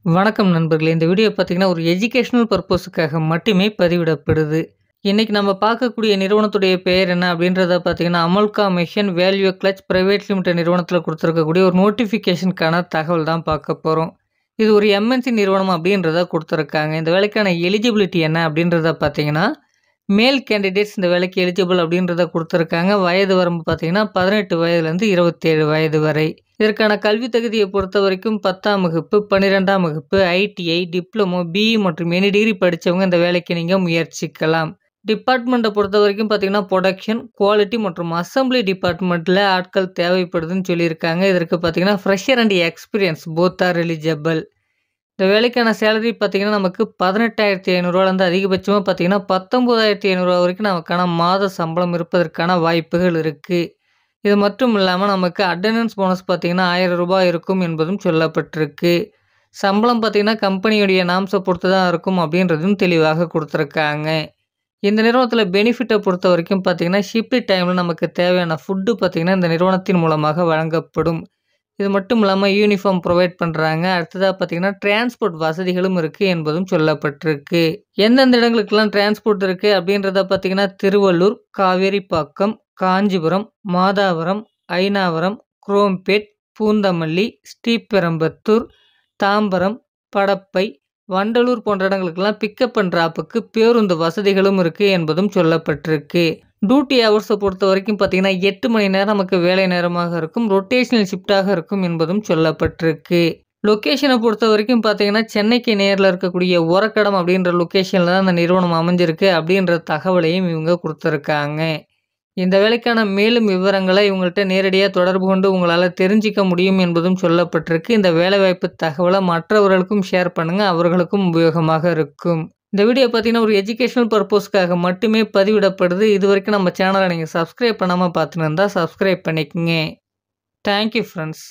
வணக்கம் நண்பர்களே! இந்த வீடியோ பார்த்தீங்கன்னா, ஒரு எஜுகேஷனல் பர்ப்பஸுக்காக மட்டுமே பதிவிடப்படுது. இன்னைக்கு நம்ம பார்க்கக்கூடிய நிறுவனத்துடைய பெயர் என்ன அப்படின்றத பார்த்தீங்கன்னா, அமல்காமேஷன் வேல்யூ கிளட்ச் பிரைவேட் லிமிடெட் நிறுவனத்தில குடுத்திருக்கக்கூடிய ஒரு நோட்டிஃபிகேஷனுக்கான தகவல் தான் பார்க்க போறோம். இது ஒரு எம்என்சி நிறுவனம் அப்படின்றத குடுத்திருக்காங்க. இந்த வேலைக்கான எலிஜிபிலிட்டி என்ன அப்படின்றத பார்த்தீங்கன்னா, மேல் கேண்டிடேட்ஸ் இந்த வேலைக்கு எலிஜிபிள் அப்படின்றத குடுத்திருக்காங்க. வயது வரம்பு பார்த்தீங்கன்னா, 18 வயதிலிருந்து 27 வயது வரை. இதற்கான கல்வி தகுதியை பொறுத்தவரைக்கும் 10ஆம் வகுப்பு, 12ஆம் வகுப்பு, ஐடிஐ, டிப்ளமோ, பிஇ மற்றும் எனி டிகிரி படிச்சவங்க இந்த வேலைக்கு நீங்க முயற்சிக்கலாம். டிபார்ட்மெண்ட்ட பொறுத்தவரைக்கும் பார்த்தீங்கன்னா, புரொடக்ஷன், குவாலிட்டி மற்றும் அசெம்பிளி டிபார்ட்மெண்ட்ல ஆட்கள் தேவைப்படுதுன்னு சொல்லியிருக்காங்க. இதற்கு பார்த்தீங்கன்னா, fresher and experience both are eligible. இந்த வேலைக்கான சேலரி பார்த்தீங்கன்னா, நமக்கு ரூ. 18,500 அதிகபட்சமா பார்த்தீங்கன்னா, ரூ. 19,500 வரைக்கும் நமக்கான மாத சம்பளம் இருப்பதற்கான வாய்ப்புகள் இருக்கு. இது மட்டும் இல்லாம நமக்கு அட்டெண்டன்ஸ் போனஸ் பார்த்தீங்கன்னா, ரூ. 1000 இருக்கும் என்பதும் சொல்லப்பட்டிருக்கு. சம்பளம் பார்த்தீங்கன்னா, கம்பெனியுடைய நார்ம்ஸ பொறுத்து தான் இருக்கும் அப்படின்றதும் தெளிவாக குடுத்துருக்காங்க. இந்த நிறுவனத்தில பெனிஃபிட்ட பொறுத்தவரைக்கும் பார்த்தீங்கன்னா, ஷிஃப்ட் டைம்ல நமக்கு தேவையான ஃபுட்டு பார்த்தீங்கன்னா, இந்த நிறுவனத்தின் மூலமாக வழங்கப்படும். இது மட்டும் இல்லாம யூனிஃபார்ம் புரொவைட் பண்றாங்க. அடுத்ததா பார்த்தீங்கன்னா, டிரான்ஸ்போர்ட் வசதிகளும் இருக்கு என்பதும் சொல்லப்பட்டிருக்கு. எந்தெந்த இடங்களுக்கெல்லாம் டிரான்ஸ்போர்ட் இருக்கு அப்படின்றத பார்த்தீங்கன்னா, திருவள்ளூர், காவேரிப்பாக்கம், காஞ்சிபுரம், மாதாவரம், அய்னாவரம், குரோம்பேட், பூந்தமல்லி, ஸ்ரீபெரும்புதூர், தாம்பரம், படப்பை, வண்டலூர் போன்ற இடங்களுக்கெல்லாம் பிக்கப் அண்ட் டிராப்புக்கு பேருந்து வசதிகளும் இருக்கு என்பதும் சொல்லப்பட்டிருக்கு. டியூட்டி ஹவர்ஸ பொறுத்தவரைக்கும் பார்த்தீங்கன்னா, 8 மணி நேரம் நமக்கு வேலை நேரமாக இருக்கும். ரொட்டேஷனல் ஷிஃப்ட்டாக இருக்கும் என்பதும் சொல்லப்பட்டிருக்கு. லொகேஷன பொறுத்தவரைக்கும் பார்த்தீங்கன்னா, சென்னைக்கு நேர்ல இருக்கக்கூடிய ஒரக்கடம் அப்படின்ற லொகேஷன்ல தான் அந்த நிறுவனம் அமைஞ்சிருக்கு அப்படின்ற தகவலையும் இவங்க குடுத்துருக்காங்க. இந்த வேலைக்கான மேலும் விவரங்கள இவங்கள்ட்ட நேரடியா தொடர்பு கொண்டு உங்களால தெரிஞ்சுக்க முடியும் என்பதும் சொல்லப்பட்டிருக்கு. இந்த வேலைவாய்ப்பு தகவல மற்றவர்களுக்கும் ஷேர் பண்ணுங்க. அவர்களுக்கும் உபயோகமாக இருக்கும். இந்த வீடியோ பார்த்தீங்கன்னா, ஒரு எஜுகேஷனல் பர்ப்பஸ்க்காக மட்டுமே பதிவிடப்படுது. இதுவரைக்கும் நம்ம சேனல நீங்க சப்ஸ்கிரைப் பண்ணாம பார்த்துன்னு இருந்தா சப்ஸ்கிரைப் பண்ணிக்கங்க. Thank you friends.